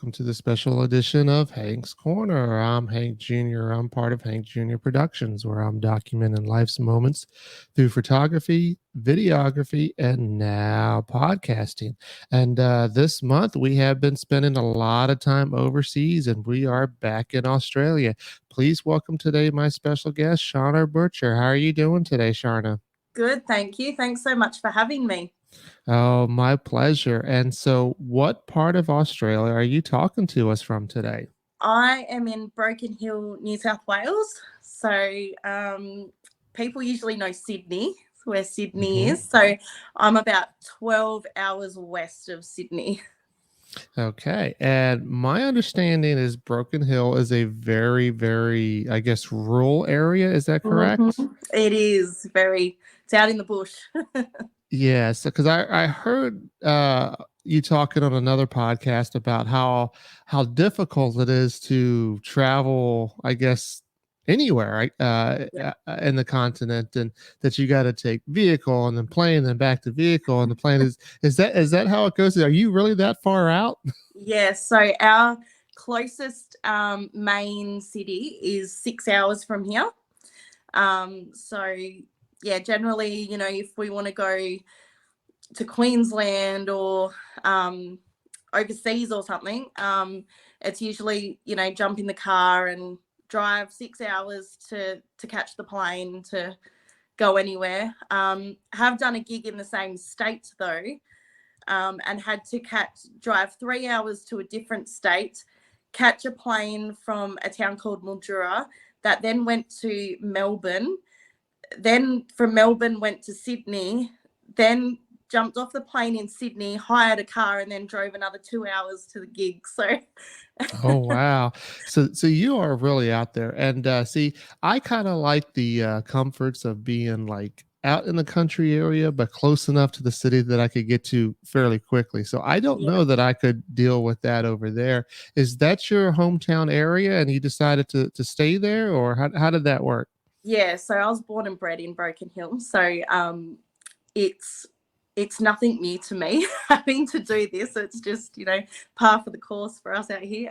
welcome to the special edition of Hank's Corner. I'm Hank Jr. I'm part of Hank Jr. Productions, where I'm documenting life's moments through photography, videography, and now podcasting. And this month, we have been spending a lot of time overseas, and we are back in Australia. Please welcome today my special guest, Sharna Burcher. How are you doing today, Sharna? Good, thank you. Thanks so much for having me. Oh, my pleasure. And so, what part of Australia are you talking to us from today? I am in Broken Hill, New South Wales. So people usually know Sydney, where Sydney Hmm. is. So I'm about 12 hours west of Sydney. Okay. And my understanding is Broken Hill is a very, very, I guess, rural area. Is that correct? It is it's out in the bush. Yes, because I heard you talking on another podcast about how difficult it is to travel, I guess, anywhere, right, Yeah. in the continent, and that you got to take vehicle and then plane, then back to vehicle, and the plane is that how it goes? Are you really that far out? Yeah, so our closest main city is 6 hours from here. So, yeah, generally, if we want to go to Queensland or overseas or something, it's usually jump in the car and drive 6 hours to catch the plane to go anywhere. Have done a gig in the same state though, and had to drive 3 hours to a different state, catch a plane from a town called Mildura that then went to Melbourne, then from Melbourne went to Sydney, then jumped off the plane in Sydney, hired a car, and then drove another 2 hours to the gig. So, Oh wow. So you are really out there. And see, I kind of like the comforts of being like out in the country area but close enough to the city that I could get to fairly quickly. So I don't yeah. know that I could deal with that over there. Is that your hometown area and you decided to stay there, or how did that work? Yeah, so I was born and bred in Broken Hill. So it's it's nothing new to me having to do this. It's just, par for the course for us out here.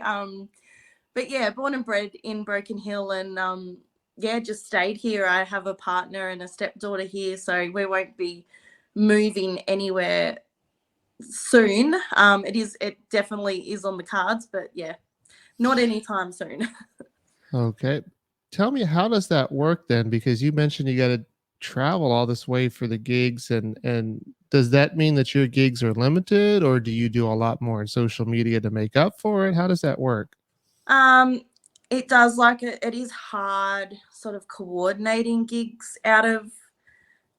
But yeah, born and bred in Broken Hill, and yeah, just stayed here. I have a partner and a stepdaughter here, so we won't be moving anywhere soon. It definitely is on the cards, but yeah, not anytime soon. Okay. Tell me, how does that work then? Because you mentioned you got to travel all this way for the gigs, and does that mean that your gigs are limited, or do you do a lot more in social media to make up for it? How does that work? um, it does, like it is hard sort of coordinating gigs out of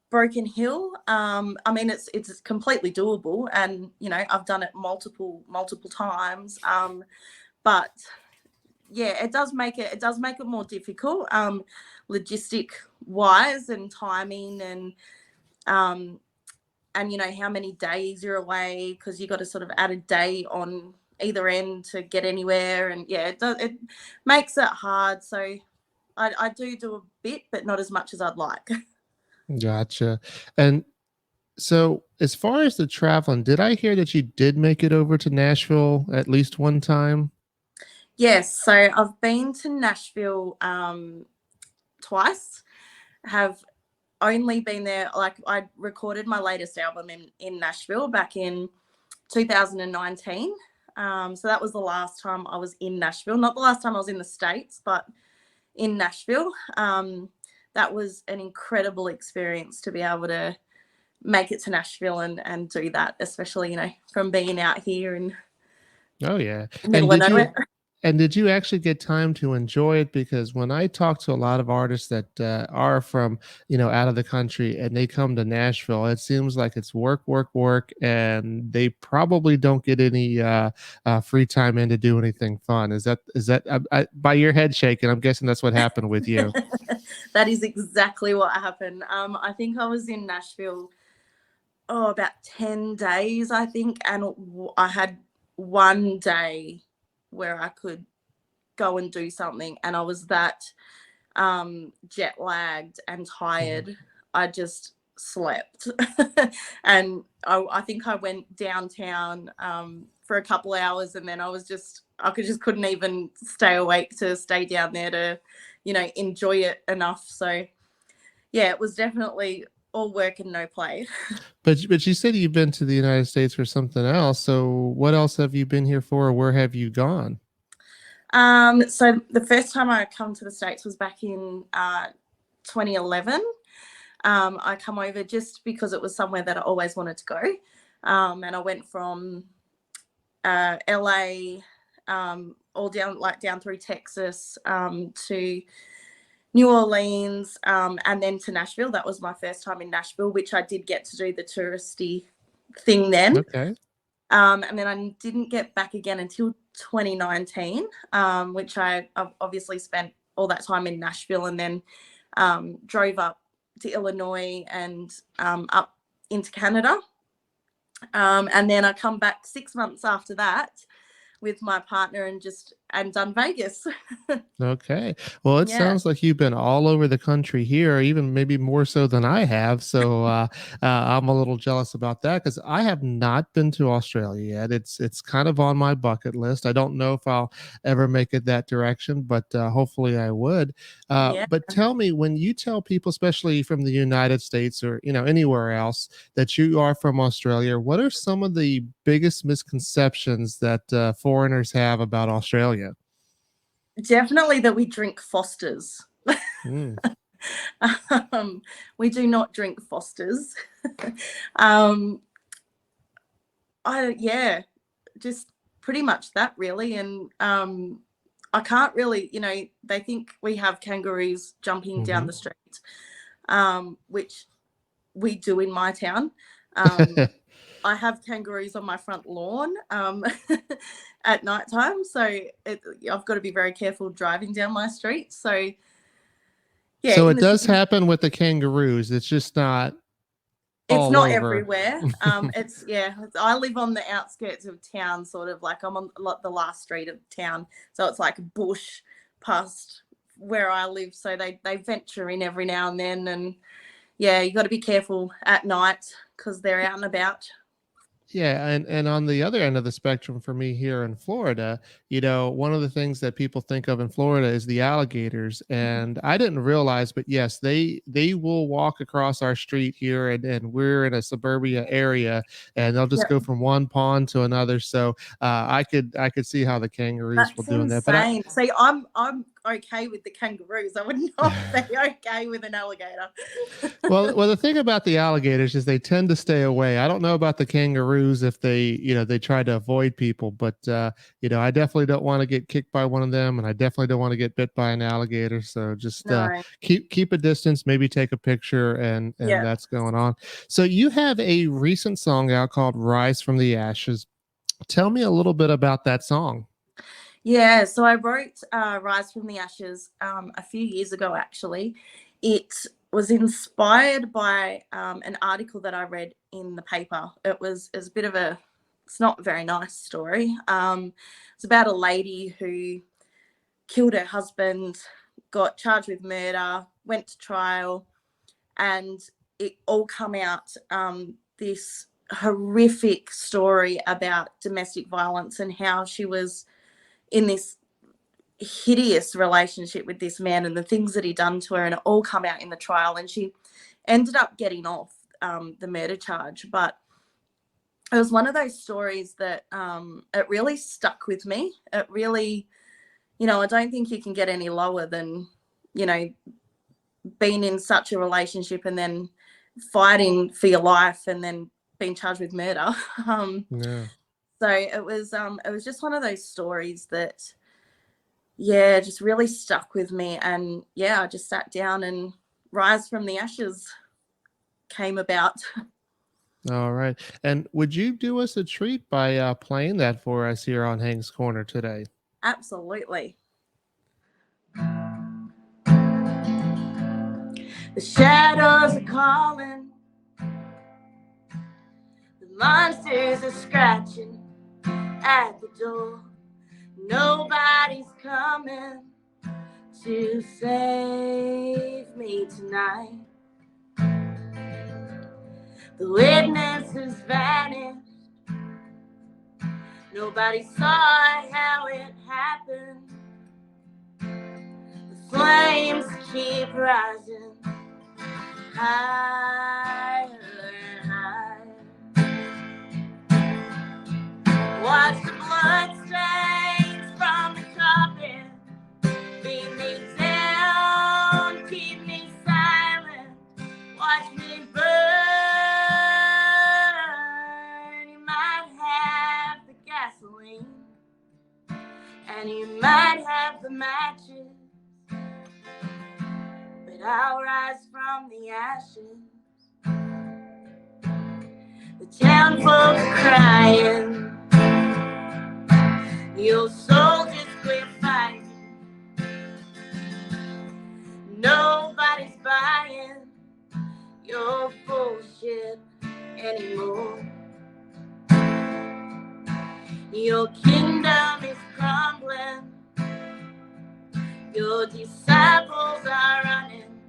Broken Hill. I mean, it's completely doable, and I've done it multiple times. But yeah, it does make it more difficult, logistic wise and timing, um, and how many days you're away, because you got to sort of add a day on either end to get anywhere, and yeah, it makes it hard. So I do a bit, but not as much as I'd like. Gotcha. And so, as far as the traveling, did I hear that you did make it over to Nashville at least one time? Yes, so I've been to Nashville twice. Have only been there, like, I recorded my latest album in Nashville back in 2019. So that was the last time I was in Nashville. Not the last time I was in the States, but in Nashville. That was an incredible experience to be able to make it to Nashville and do that, especially, from being out here in Oh yeah. the And middle of did you nowhere. and did you actually get time to enjoy it? Because when I talk to a lot of artists that are from, out of the country, and they come to Nashville, it seems like it's work, work, work, and they probably don't get any free time in to do anything fun. Is that by your head shaking? I'm guessing that's what happened with you. That is exactly what happened. I think I was in Nashville, about 10 days, I think. And I had one day where I could go and do something. And I was that jet lagged and Mhm. tired. I just slept. And I think I went downtown for a couple of hours, and then I couldn't even stay awake to stay down there to, enjoy it enough. So yeah, it was definitely all work and no play. But you said you've been to the United States for something else. So what else have you been here for? Or where have you gone? So the first time I come to the States was back in 2011. I come over just because it was somewhere that I always wanted to go. And I went from LA, all down through Texas, to New Orleans, and then to Nashville. That was my first time in Nashville, which I did get to do the touristy thing then. Okay. And then I didn't get back again until 2019, which I've obviously spent all that time in Nashville, and then drove up to Illinois and up into Canada. And then I come back 6 months after that with my partner and done Vegas. Okay. Well, it Yeah. sounds like you've been all over the country here, even maybe more so than I have. So I'm a little jealous about that because I have not been to Australia yet. It's kind of on my bucket list. I don't know if I'll ever make it that direction, but hopefully I would. Yeah. But tell me, when you tell people, especially from the United States or anywhere else, that you are from Australia, what are some of the biggest misconceptions that foreigners have about Australia? Definitely that we drink Fosters. Mm. We do not drink Fosters. Just pretty much that really. And I can't really, they think we have kangaroos jumping down the street, which we do in my town. I have kangaroos on my front lawn at nighttime, so I've got to be very careful driving down my street. So yeah, So it does happen with the kangaroos. It's just not it's not over. everywhere. I live on the outskirts of town, sort of like I'm on the last street of town, so it's like bush past where I live. So they venture in every now and then, and yeah, you got to be careful at night because they're out and about. Yeah, and on the other end of the spectrum for me here in Florida, one of the things that people think of in Florida is the alligators, and I didn't realize, but yes, they will walk across our street here, and we're in a suburbia area, and they'll just go from one pond to another. So I could see how the kangaroos will do that. But see, I'm okay with the kangaroos. I would not be okay with an alligator. well, the thing about the alligators is they tend to stay away. I don't know about the kangaroos if they try to avoid people, but I definitely don't want to get kicked by one of them, and I definitely don't want to get bit by an alligator. So just keep a distance, maybe take a picture, and that's going on. So you have a recent song out called "Rise from the Ashes." Tell me a little bit about that song. Yeah, so I wrote Rise from the Ashes a few years ago, actually. It was inspired by an article that I read in the paper. It was a bit of it's not a very nice story. It's about a lady who killed her husband, got charged with murder, went to trial, and it all come out this horrific story about domestic violence and how she was in this hideous relationship with this man and the things that he done to her, and it all come out in the trial, and she ended up getting off the murder charge. But it was one of those stories that it really stuck with me. It really, I don't think you can get any lower than, being in such a relationship and then fighting for your life and then being charged with murder. So it was just one of those stories that, just really stuck with me. And I just sat down and Rise from the Ashes came about. All right. And would you do us a treat by playing that for us here on Hank's Corner today? Absolutely. The shadows are calling. The monsters are scratching at the door. Nobody's coming to save me tonight. The witnesses vanished. Nobody saw how it happened. The flames keep rising higher and higher. Watch the blood stains from the carpet beat me down, keep me silent. Watch me burn. You might have the gasoline, and you might have the matches, but I'll rise from the ashes. The town folk are crying. Your soldiers quit fighting. Nobody's buying your bullshit anymore. Your kingdom is crumbling. Your disciples are running.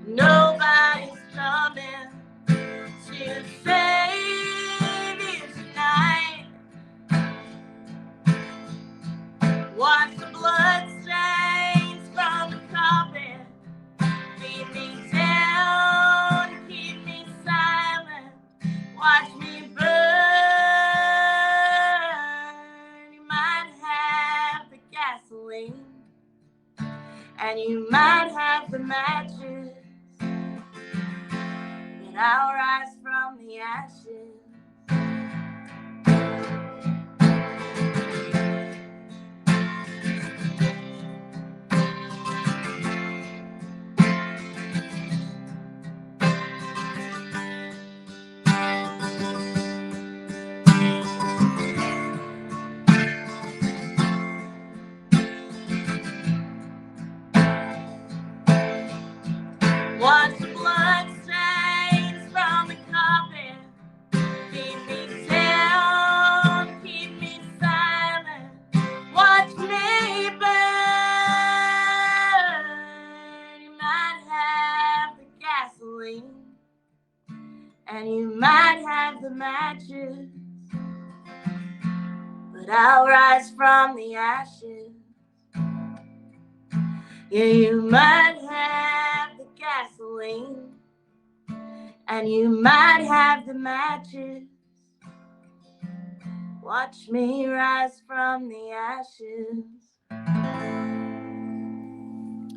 Nobody's coming to save you tonight. Watch the blood stains from the carpet beat me down, keep me silent. Watch me burn. You might have the gasoline, and you might have the matches, but I'll rise from the ashes. Watch the blood stains from the carpet beat me down, keep me silent. Watch me burn. You might have the gasoline, and you might have the matches, but I'll rise from the ashes. Yeah, you might have the gasoline, and you might have the matches. Watch me rise from the ashes.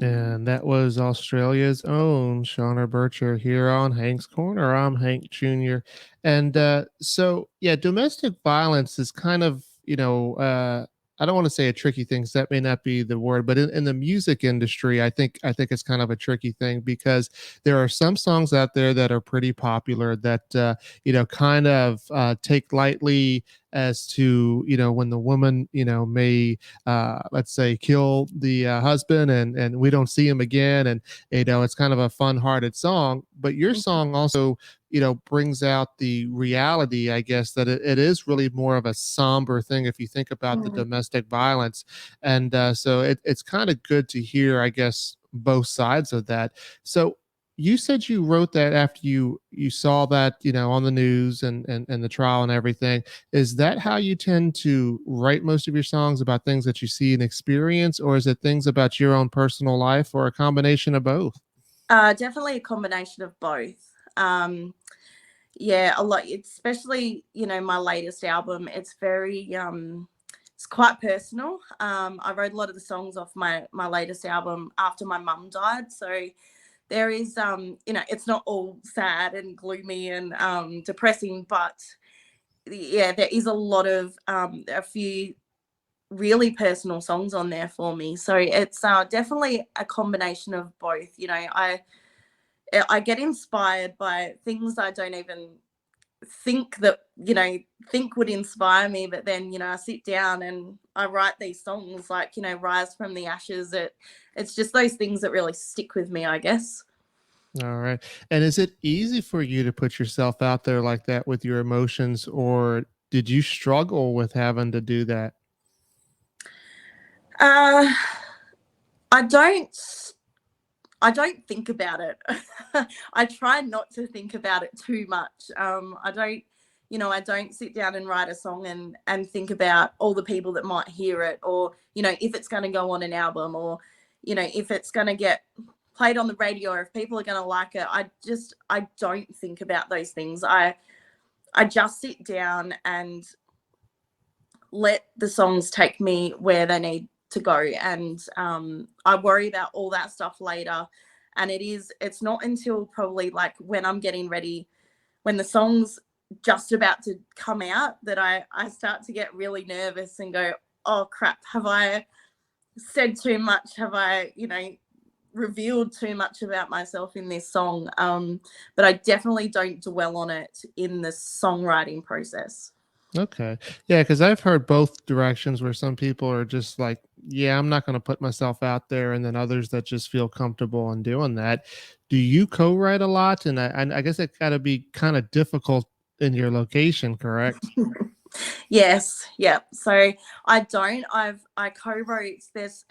And that was Australia's own Sharna Burcher here on Hank's Corner. I'm Hank Jr. And so, yeah, domestic violence is kind of, I don't want to say a tricky thing, 'cause that may not be the word, but in the music industry, I think it's kind of a tricky thing because there are some songs out there that are pretty popular that kind of take lightly as to when the woman may let's say kill the husband and we don't see him again, and it's kind of a fun-hearted song, but your song also brings out the reality, I guess, that it is really more of a somber thing if you think about the domestic violence. And so it's kind of good to hear, I guess, both sides of that. So you said you wrote that after you saw that on the news and the trial and everything. Is that how you tend to write most of your songs, about things that you see and experience, or is it things about your own personal life, or a combination of both? Definitely a combination of both. Yeah, a lot, especially, my latest album. It's very, it's quite personal. I wrote a lot of the songs off my latest album after my mum died. So there is, it's not all sad and gloomy and depressing, but yeah, there is a lot of, a few really personal songs on there for me. So it's definitely a combination of both. I get inspired by things I don't even think that think would inspire me, but then I sit down and I write these songs, like Rise from the Ashes. It's just those things that really stick with me, I guess. All right. And is it easy for you to put yourself out there like that with your emotions, or did you struggle with having to do that? uh I don't I don't think about it. I try not to think about it too much. I don't you know, I don't sit down and write a song and think about all the people that might hear it, or, you know, if it's going to go on an album, or, you know, if it's going to get played on the radio, or if people are going to like it. I don't think about those things. I just sit down and let the songs take me where they need to go, and I worry about all that stuff later. And it's not until probably like when I'm getting ready, when the song's just about to come out, that I start to get really nervous and go, oh crap, have I said too much? Have I, you know, revealed too much about myself in this song? But I definitely don't dwell on it in the songwriting process. Okay. Yeah, because I've heard both directions where some people are just like, yeah, I'm not going to put myself out there. And then others that just feel comfortable in doing that. Do you co write a lot? And I guess it got to be kind of difficult in your location, correct? Yes, yeah. So I co-wrote. There's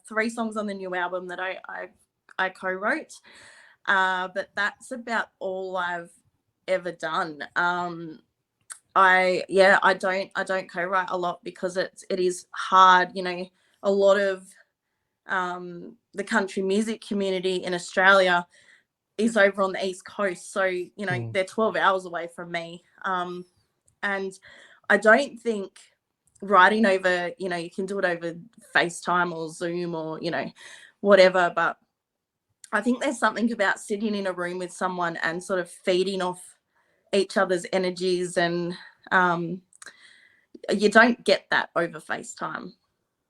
3 songs on the new album that I co-wrote, but that's about all I've ever done. I don't co-write a lot because it is hard. You know, a lot of the country music community in Australia is over on the East Coast, so you know they're 12 hours away from me, and I don't think writing over, you know, you can do it over FaceTime or Zoom or, you know, whatever, but I think there's something about sitting in a room with someone and sort of feeding off each other's energies, and you don't get that over FaceTime.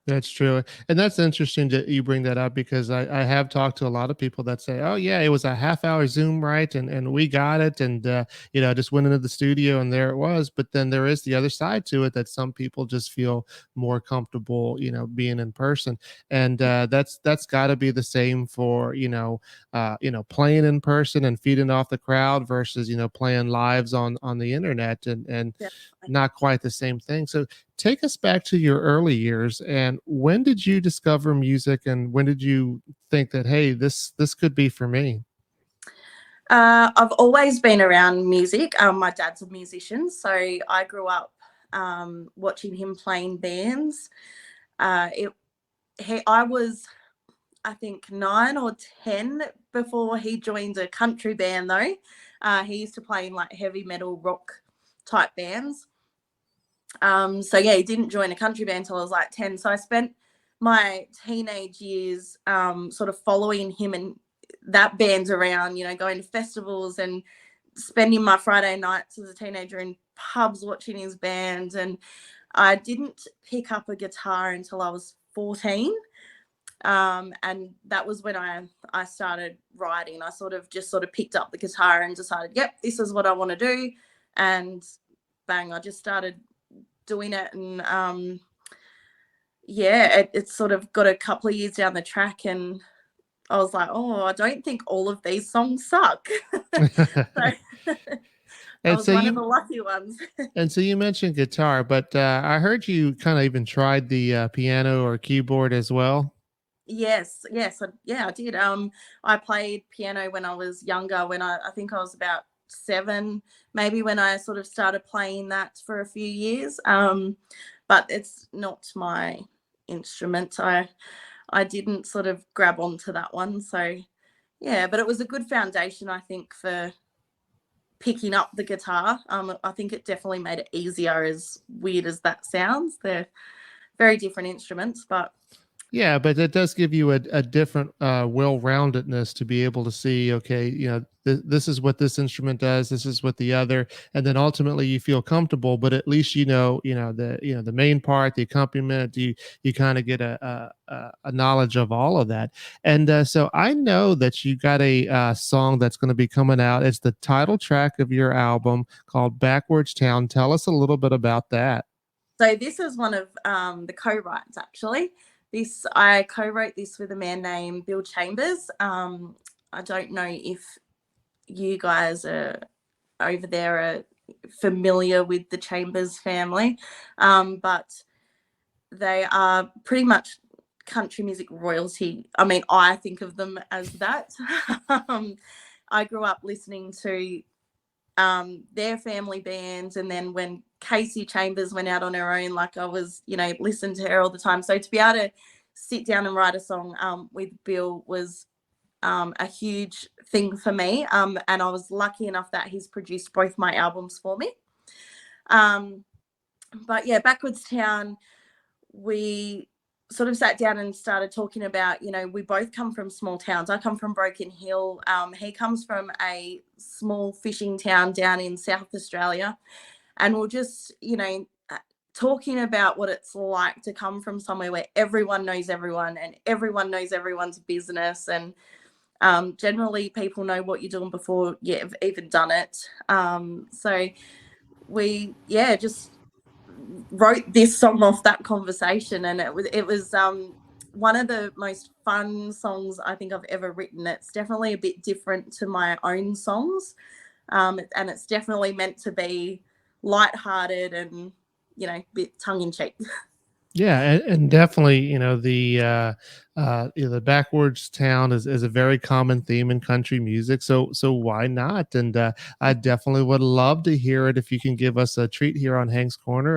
That's true. And that's interesting that you bring that up because I have talked to a lot of people that say, oh, yeah, it was a half hour Zoom, right? And we got it. And, I just went into the studio and there it was. But then there is the other side to it that some people just feel more comfortable, being in person. And that's got to be the same for, playing in person and feeding off the crowd versus, playing lives on the internet and Definitely. not quite the same thing. So, take us back to your early years, and when did you discover music, and when did you think that, hey, this could be for me? I've always been around music. My dad's a musician, so I grew up watching him playing bands. I was, I think, 9 or 10 before he joined a country band, though. He used to play in like heavy metal rock type bands. So yeah, he didn't join a country band until I was like 10. So I spent my teenage years sort of following him and that band around, you know, going to festivals and spending my Friday nights as a teenager in pubs watching his band. And I didn't pick up a guitar until I was 14. And that was when I started writing. I sort of picked up the guitar and decided, yep, this is what I want to do. And bang, I just started doing it. And it sort of got a couple of years down the track, and I was like, oh, I don't think all of these songs suck. So I and was so one of the you lucky ones. and so you mentioned guitar, but I heard you kind of even tried the piano or keyboard as well. Yes, I did. I played piano when I was younger, when I think I was about 7, maybe, when I sort of started playing that for a few years. But it's not my instrument. I didn't sort of grab onto that one. So yeah, but it was a good foundation, I think, for picking up the guitar. I think it definitely made it easier, as weird as that sounds. They're very different instruments, but Yeah, but it does give you a different well-roundedness to be able to see, okay, this is what this instrument does, this is what the other, and then ultimately you feel comfortable, but at least the main part, the accompaniment, you kind of get a knowledge of all of that. And so I know that you got a song that's going to be coming out. It's the title track of your album called Backwards Town. Tell us a little bit about that. so this is one of the co-writes, actually. I co-wrote this with a man named Bill Chambers. I don't know if you guys are over there are familiar with the Chambers family, but they are pretty much country music royalty. I mean, I think of them as that. I grew up listening to their family bands, and then when Casey Chambers went out on her own, like I was, listening to her all the time. So to be able to sit down and write a song with Bill was a huge thing for me, and I was lucky enough that he's produced both my albums for me. But yeah, Backwards Town, we sort of sat down and started talking about, we both come from small towns. I come from Broken Hill. He comes from a small fishing town down in South Australia. And we're just, talking about what it's like to come from somewhere where everyone knows everyone and everyone knows everyone's business. And generally people know what you're doing before you've even done it. So we, just wrote this song off that conversation, and it was one of the most fun songs I think I've ever written. It's definitely a bit different to my own songs, and it's definitely meant to be lighthearted and a bit tongue-in-cheek. Yeah, and definitely, the backwards town is a very common theme in country music. So why not? And I definitely would love to hear it if you can give us a treat here on Hank's Corner.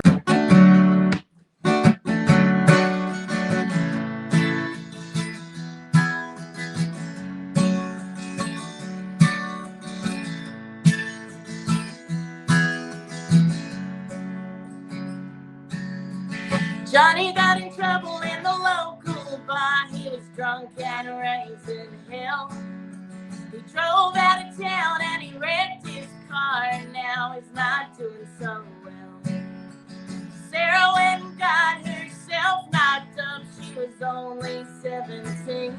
Johnny got in trouble in the local bar. He was drunk and raising hell. He drove out of town and he wrecked his car, and now he's not doing so well. Sarah went and got herself knocked up. She was only 17.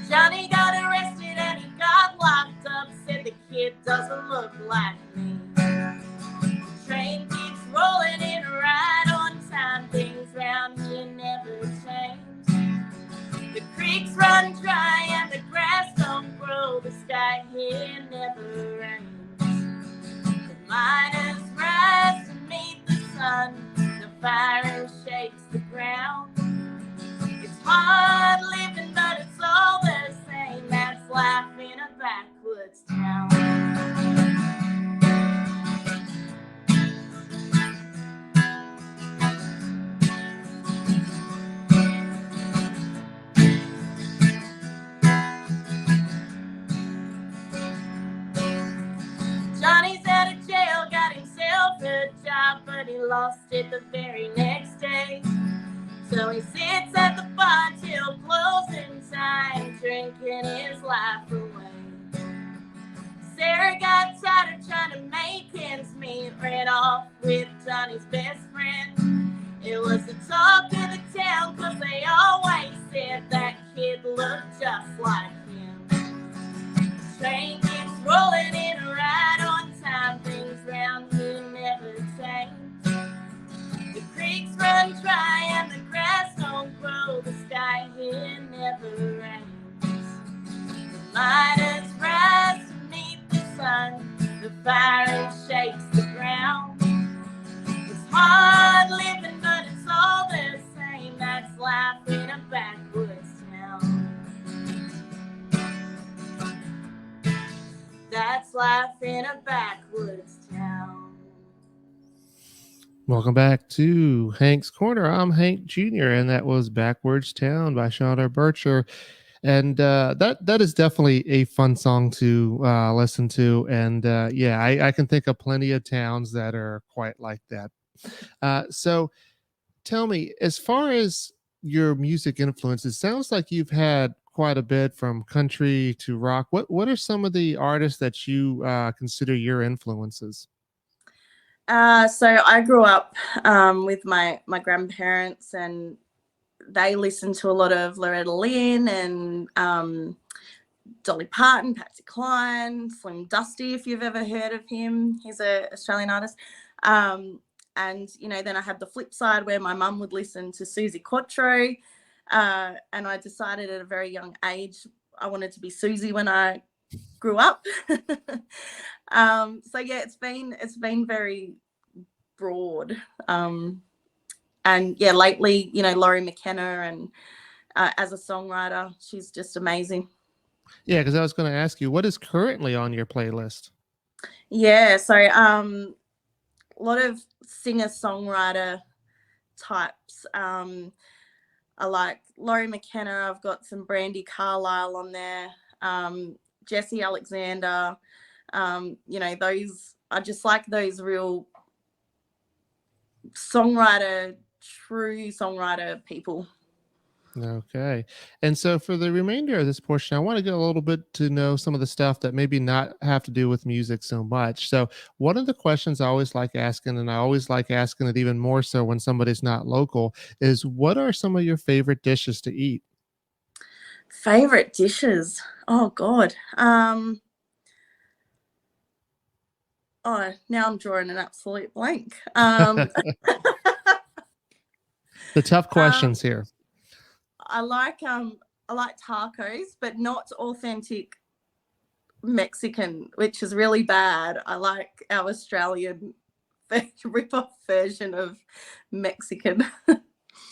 Johnny got arrested and he got locked up. Said the kid doesn't look like me. The train keeps rolling in right on time. Things round here never change. The creeks run dry and the grass don't grow. The sky here never rains. The miners rise to meet the sun. The fire shakes the ground. It's hard living, but it's all the same. That's life in a backwoods town. Johnny's out of jail, got himself a job, but he lost it the very next day. So he sits at the bar till closing time, drinking his life away. Sarah got tired of trying to make ends meet, ran off with Johnny's best friend. It was the talk of the town, cause they always said that kid looked just like him. The train keeps rolling in right on time. Things round here never change. The creeks run dry and the grass don't grow. The sky here never rains. The miners rise to meet the sun. The fire shakes the ground. It's hard living, but it's all the same. That's life in a backwoods town. That's life in a backwoods town. Welcome back to Hank's Corner. I'm Hank Jr., and that was Backwards Town by Sharna Burcher. And that is definitely a fun song to listen to. And I can think of plenty of towns that are quite like that. So tell me, as far as your music influence, it sounds like you've had quite a bit from country to rock. What are some of the artists that you consider your influences? So I grew up with my grandparents, and they listened to a lot of Loretta Lynn and Dolly Parton, Patsy Cline, Slim Dusty, if you've ever heard of him. He's an Australian artist. And, then I had the flip side where my mum would listen to Susie Quatro. And I decided at a very young age I wanted to be Susie when I grew up. It's been very broad. And lately, Laurie McKenna, and as a songwriter, she's just amazing. Yeah, because I was going to ask you, what is currently on your playlist? Yeah, so a lot of singer-songwriter types. I like Laurie McKenna. I've got some Brandy Carlisle on there. Jesse Alexander. Those. I just like those real true songwriter people. Okay. And so for the remainder of this portion, I want to get a little bit to know some of the stuff that maybe not have to do with music so much. So one of the questions I always like asking, and I always like asking it even more so when somebody's not local, is what are some of your favorite dishes to eat? Favorite dishes? Oh God. Oh, now I'm drawing an absolute blank. The tough um, questions here. I like tacos, but not authentic Mexican, which is really bad. I like our Australian rip-off version of Mexican.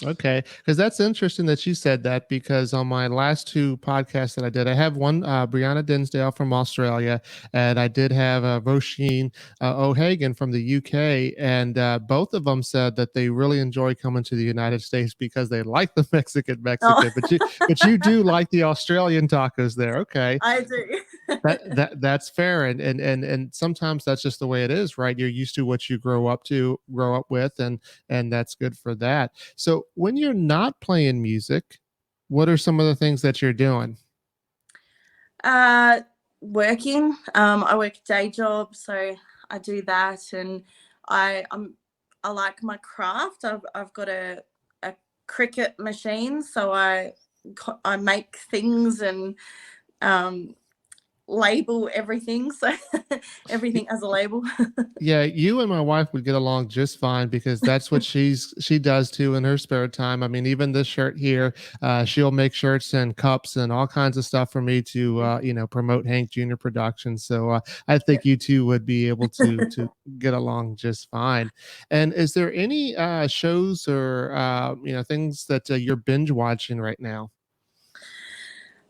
Okay, because that's interesting that you said that because on my last two podcasts that I did, I have one Briana Dinsdale from Australia, and I did have Roisin O'Hagan from the UK, and both of them said that they really enjoy coming to the United States because they like the Oh, Mexican, but you do like the Australian tacos there. Okay, I do. that's fair, and sometimes that's just the way it is, right? You're used to what you grow up with, and that's good for that. So when you're not playing music, what are some of the things that you're doing? Uh, Working. I work a day job, so I do that, and I like my craft. I've got a cricket machine, so I make things and um, label everything. So everything as a label. Yeah, you and my wife would get along just fine because that's what she does too in her spare time. I mean, even this shirt here, she'll make shirts and cups and all kinds of stuff for me to promote Hank Jr. Productions. So I Yeah. think you two would be able to get along just fine. And is there any shows or things that you're binge watching right now?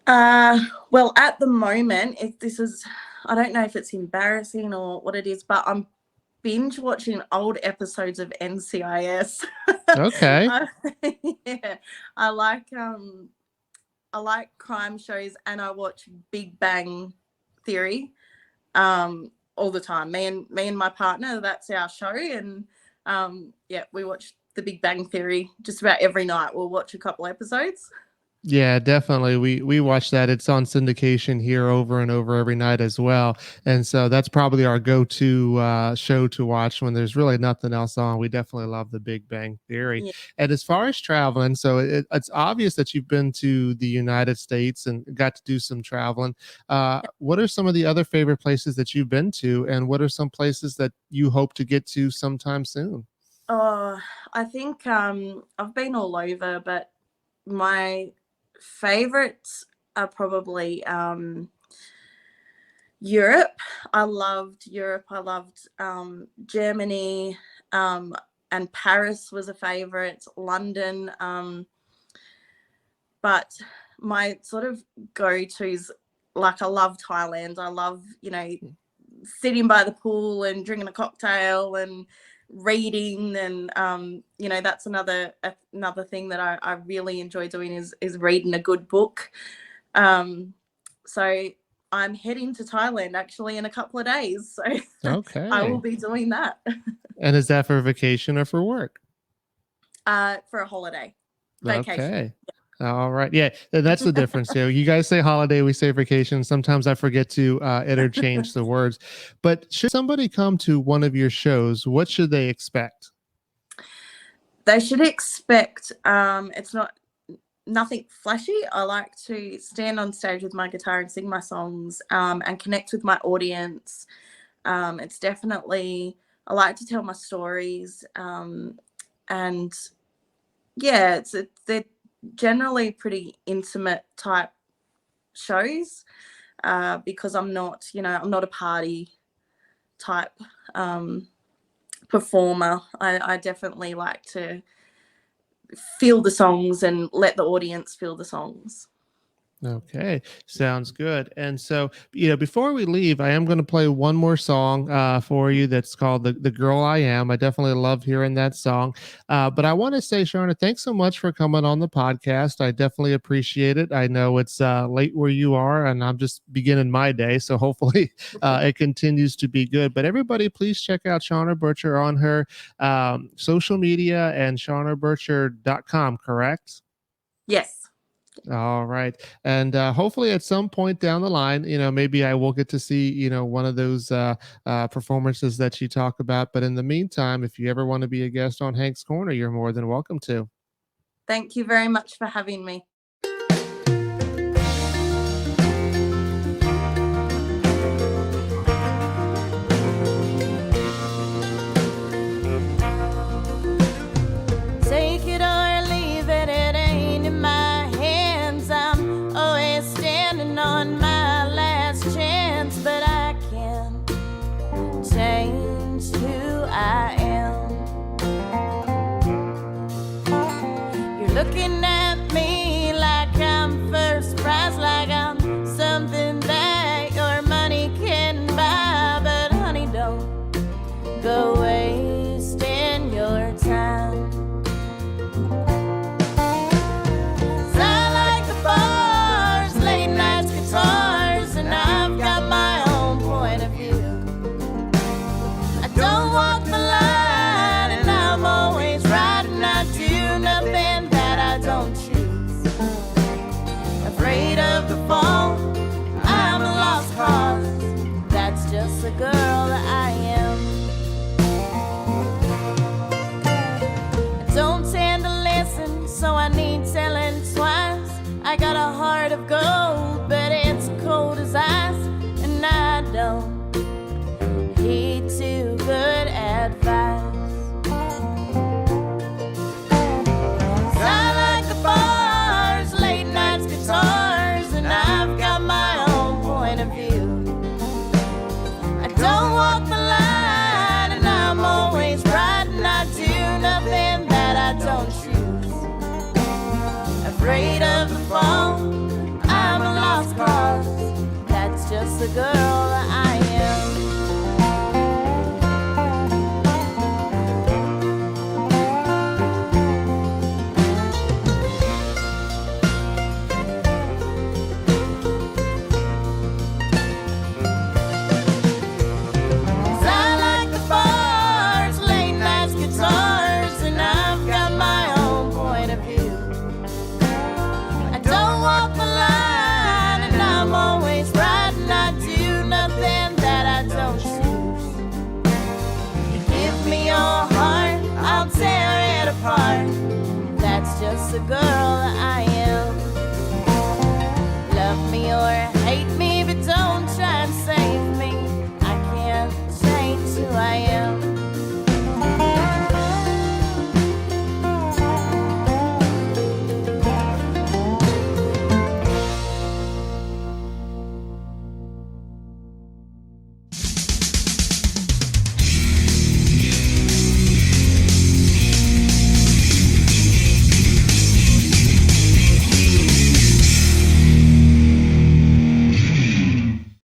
Well, at the moment, if this is, I don't know if it's embarrassing or what it is, but I'm binge watching old episodes of NCIS. Okay. I, yeah, I like um I like crime shows and I watch Big Bang Theory all the time. Me and my partner, that's our show, and yeah, we watch the Big Bang Theory just about every night. We'll watch a couple episodes. Yeah, definitely. We watch that. It's on syndication here over and over every night as well. And so that's probably our go-to show to watch when there's really nothing else on. We definitely love the Big Bang Theory. Yeah. And as far as traveling, so it's obvious that you've been to the United States and got to do some traveling. What are some of the other favorite places that you've been to, and what are some places that you hope to get to sometime soon? Oh, I think I've been all over, but my favorites are probably Europe. I loved Europe. I loved Germany, and Paris was a favorite. London, but my sort of go-tos, like I love Thailand. I love sitting by the pool and drinking a cocktail and reading, and that's another thing that I really enjoy doing is reading a good book. So I'm heading to Thailand actually in a couple of days, so I will Okay. be doing that And is that for vacation or for work? for a holiday vacation. Okay. All right. Yeah, that's the difference. You guys say holiday, we say vacation. Sometimes I forget to interchange the words. But should somebody come to one of your shows, what should they expect? They should expect it's not nothing flashy. I like to stand on stage with my guitar and sing my songs, and connect with my audience. It's definitely, I like to tell my stories, and yeah, they're generally pretty intimate type shows, because I'm not a party type performer. I definitely like to feel the songs and let the audience feel the songs. Okay, sounds good. And so, before we leave, I am going to play one more song for you that's called the Girl I Am. I definitely love hearing that song. But I want to say, Sharna, thanks so much for coming on the podcast. I definitely appreciate it. I know it's late where you are, and I'm just beginning my day. So hopefully it continues to be good. But everybody, please check out Sharna Burcher on her social media and shaunaburcher.com, correct? Yes. All right. And hopefully at some point down the line, maybe I will get to see, one of those performances that you talk about. But in the meantime, if you ever want to be a guest on Hank's Corner, you're more than welcome to. Thank you very much for having me. Take it or leave it, it ain't in my hands. I'm always standing on my last chance, but I can't change who I am. You're looking at me like I'm first prize, like I'm something that your money can buy. But honey, don't go wasting your time. I'm a lost cause. That's just the girl that I am. I don't tend to listen, so I need telling twice. I got a heart of gold, but it's cold as ice, and I don't heed too good advice. I like the bars, late nights, guitars, and I've got my own point of view. I don't walk the line, and I'm always right, and I do nothing that I don't choose. Afraid of the fall, I'm a lost cause. That's just the girl that I am. That's just a girl